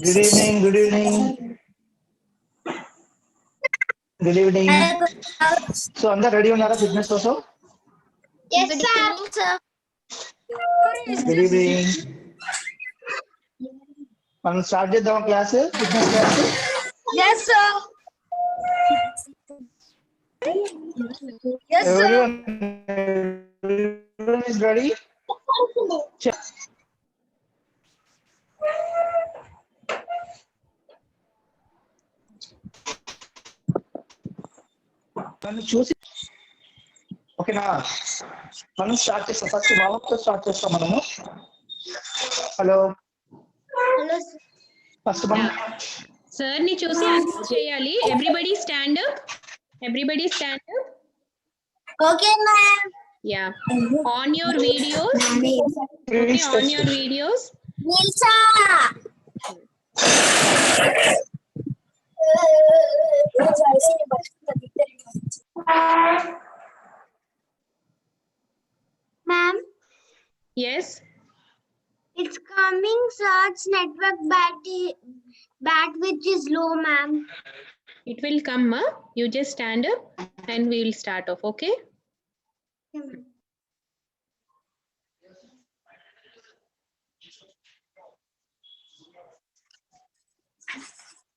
Good evening. Good evening. Good evening. So, under ready on our fitness also? Yes, sir. Good evening. మనం start చేద్దాం class fitness class. Yes, sir. Yes, sir. Everyone is ready. మనం చూసి ఓకేనా, మనం start చేస్తాం. First warm up తో start చేస్తాం మనము. Hello Hello, sir. ఫస్ట్ మనం సార్ ని చూసి అరెస్ట్ చేయాలి. Everybody stand up. Everybody stand up. Okay, ma'am. Yeah, on your videos. please on your videos. Nilsa. Ma'am, yes, it's coming search network which is low, ma'am. It will come. You just stand up and we will start off. Okay,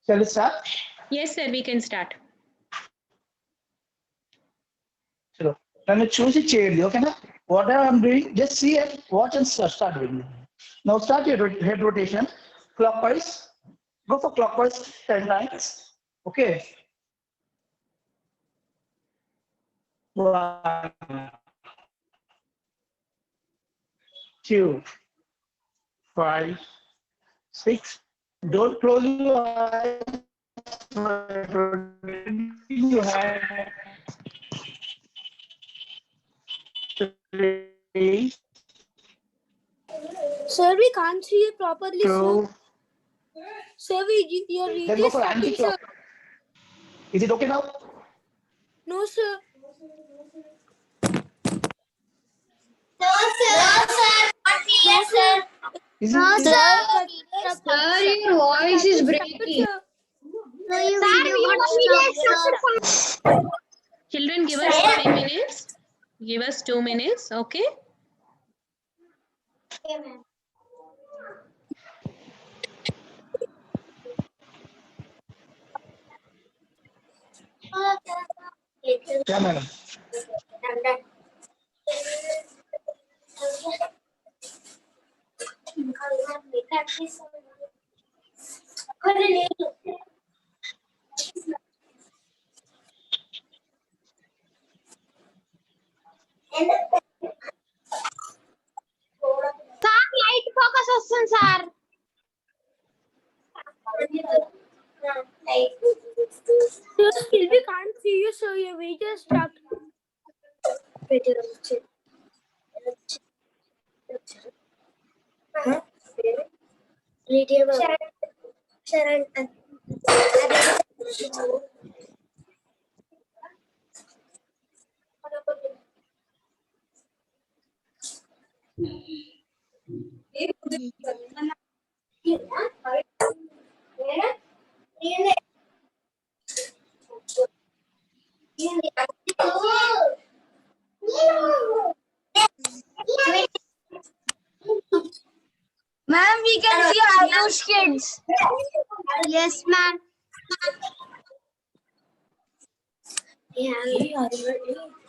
shall we start? Yes sir, we can start. చలో నన్ను చూసి చేయండి. ఓకేనా, what I'm doing just see and watch and start doing. Now start your head rotation clockwise. Go for clockwise 10 times. Okay. 1, 2, 5, 6. Don't close your eyes. You have 3, Sir, we can't see you properly, 2. Sir, you're Then go for anti-clock. Is it okay now? No, sir. No, sir. Yes, sir. Is No, it? sir. Sir, your voice is breaking. Sir, your video got stopped. Children, give us 5 minutes. Give us 2 minutes. Okay. Okay, ma'am. Yeah, madam. Sir, light focus వస్తుంది sir. Still we can't see you, so your video is stuck. Sharon. Ma'am, we can see Ayush kids. Yes, ma'am.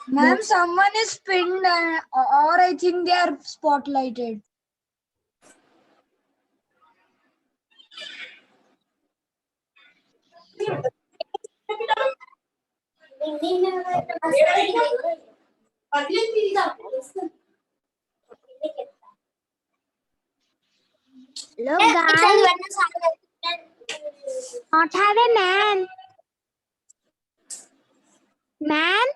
Ma'am, someone is pinned or I think they are spotlighted. Hello, guys. Not have a man. Man?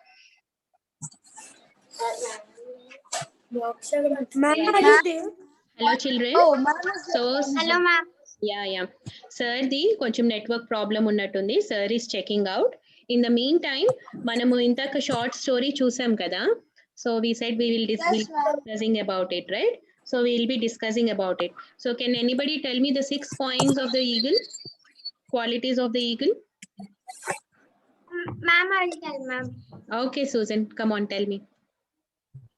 Ma'am, are you there? Hello, children. Oh, ma'am is So, Hello, ma'am. yeah. Sir, the కొంచెం network problem ఉన్నట్టుంది. Sir is checking out. In the meantime, మనము ఇంతక short story చూసాం కదా. So we said we will Yes, ma'am. discussing about it, right? So we'll be discussing about it. So can anybody tell me the 6 points of the eagle? Qualities of the eagle? Ma'am, I'll tell ma'am. Okay, Susan, come on, tell me.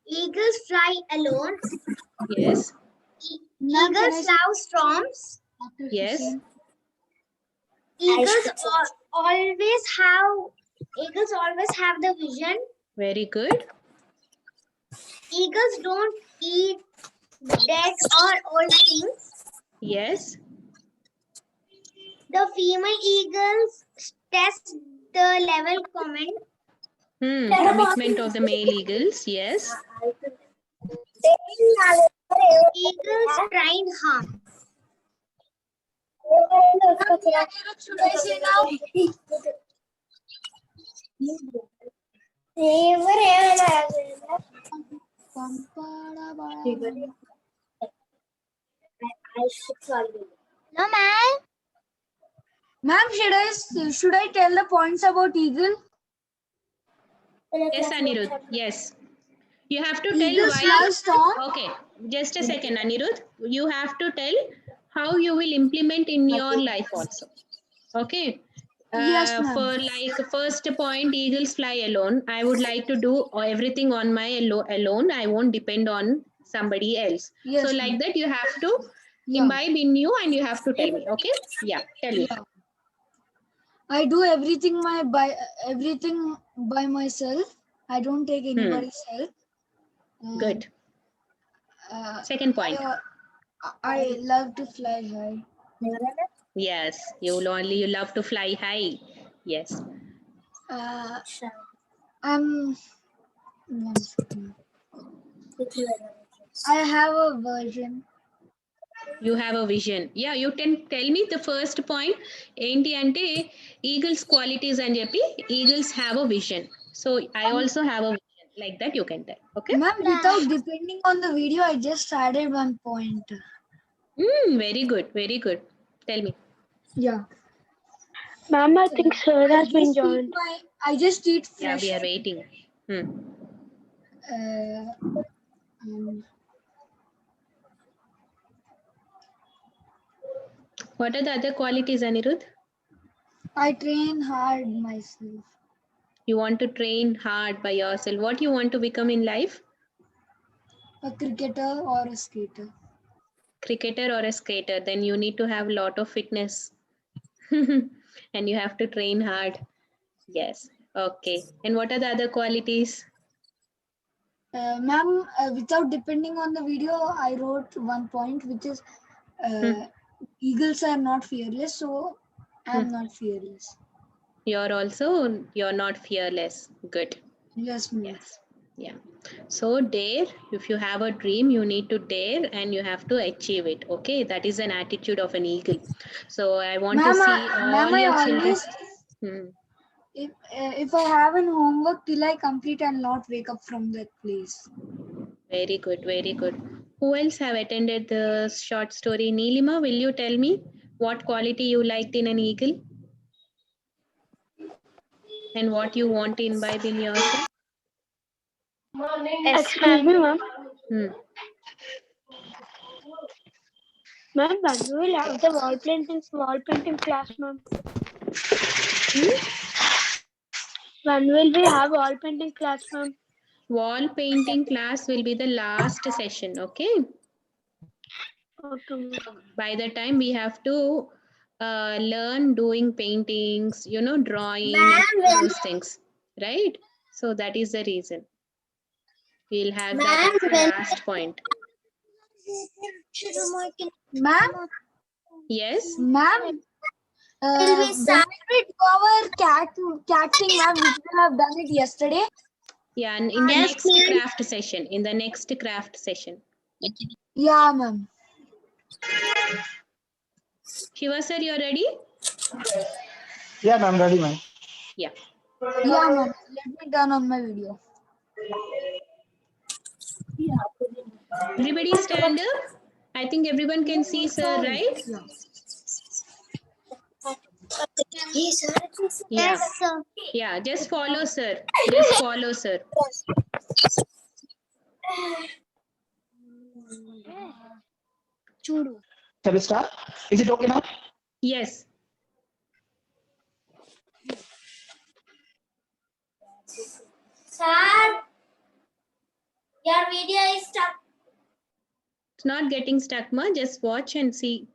Eagles fly alone. Yes, Ma'am, can I Eagles say love storms. after yes. Hussein? Eagles always have the vision. Very good. Eagles don't eat dead or old things. Yes. The female eagles test the level comment. Commitment of the male eagles. Yes. Eagles train hard. Should I say now? No, ma'am. Ma'am, should I tell the points about eagle? Yes, Anirudh. Yes. You have to tell Eagles why. love storm. Okay, just a second, Anirudh. You have to tell how you will implement in your life also. Okay. Yes, ma'am. For like first point, eagles fly alone. I would like to do everything on my alone. I won't depend on somebody else. Yes, So ma'am. like that, you have to Yeah. imbibe in you and you have to tell me. Okay. Yeah. Tell me. Yeah. I do everything by myself. I don't take anybody's help. Good. Uh, Second point. I love to fly high. Yes. You love to fly high. Yes. I'm. One second. I have a version. You have a vision. Yeah, you can tell me the first point. Enti ante eagles qualities and చెప్పి eagles have a vision. So I also have a vision. Like that you can tell. Okay. Ma'am, without depending on the video, I just added one point. Very good. Very good. Tell me. Yeah. Ma'am, I think sir has been joined. I just eat Yeah, fresh. we are waiting. What are the other qualities, Anirudh? I train hard myself. You want to train hard by yourself. What you want to become in life? A cricketer or a skater. Cricketer or a skater. Then you need to have a lot of fitness. And you have to train hard. Yes. Okay. And what are the other qualities? Ma'am, without depending on the video, I wrote one point, which is eagles are not fearless, so I'm not fearless. You're not fearless. Good. Yes, ma'am. Yes. Yeah. So dare, if you have a dream, you need to dare and you have to achieve it. Okay. That is an attitude of an eagle. So I want to see all I your always, children. if I have an homework till I complete, I'll not wake up from that place. Very good. Very good. Who else have attended the short story? Neelima, will you tell me what quality you liked in an eagle? And what you want to imbibe in yourself? Excuse me, ma'am. Ma'am, when we will have the wall painting class, ma'am? When will we have wall painting class, ma'am? Wall painting class will be the last session, okay? Okay. By the time we have to learn doing paintings, drawing, those things, right? So that is the reason. We'll have that as the last point. Ma'am? Yes? Ma'am? When we do our cat thing, ma'am, we should have done it yesterday. Yeah, and in the next craft session. In the next craft session. Yeah, ma'am. Shiva sir, you're ready? Yeah, ma'am, ready, ma'am. Yeah. Yeah, ma'am. Let me turn on my video. Everybody stand up. I think everyone can see sir, right? Yeah. Yes, sir. Yeah, just follow sir. Just follow sir. Chudu. Shall we start? Is it okay now? Yes. Sir, your video is stuck. It's not getting stuck, ma. Just watch and see.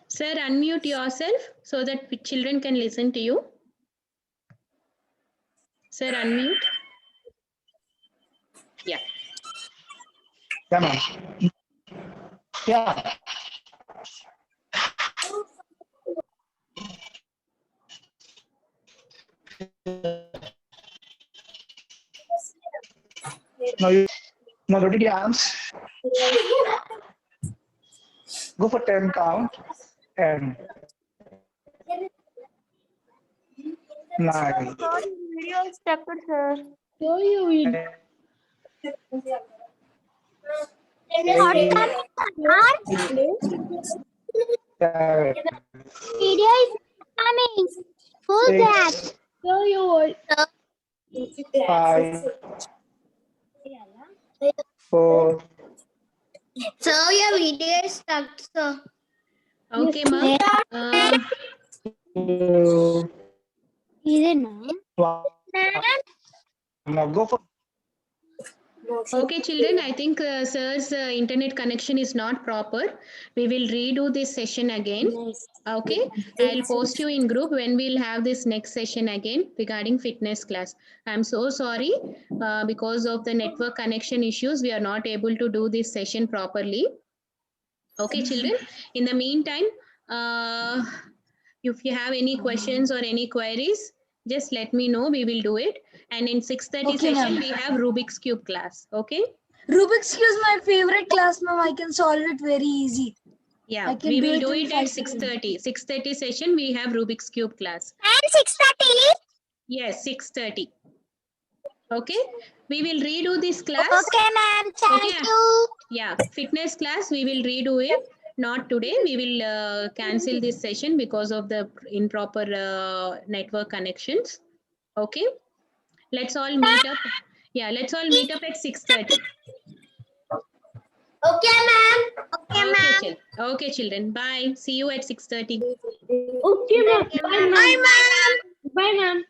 Sir, unmute yourself so that children can listen to you. Sir, unmute. Yeah. Yeah, ma'am. Yeah. Now rotate your arms. Go for 10 count. 10, 9, Video is stuck, sir. 8, Our 7, video is coming. Who's that? 6, 5, 4, So your video is stuck, sir. Okay, ma. 2, Is it now? 1. Now go for Okay, children, I think sir's internet connection is not proper. We will redo this session again. Okay, I'll post you in group when we'll have this next session again regarding fitness class. I'm so sorry because of the network connection issues, we are not able to do this session properly. Okay, children, in the meantime, if you have any questions or any queries, just let me know, we will do it. And in 6:30 Okay, session, ma'am. we have Rubik's Cube class, okay? Rubik's Cube is my favorite class, ma'am. I can solve it very easy. Yeah, I can we do will it do in it at 5 seconds. 6:30. 6:30 session, we have Rubik's Cube class. And 6:30. Yes, 6:30. Okay, we will redo this class. Okay, ma'am. Thank Okay. you. Yeah, fitness class, we will redo it. Not today, we will cancel this session because of the improper network connections. Okay, let's all meet up. Yeah, let's all meet up at 6:30. Okay, ma'am. Okay, children. Bye. See you at 6:30. Okay, ma'am. Bye, ma'am. Bye, ma'am.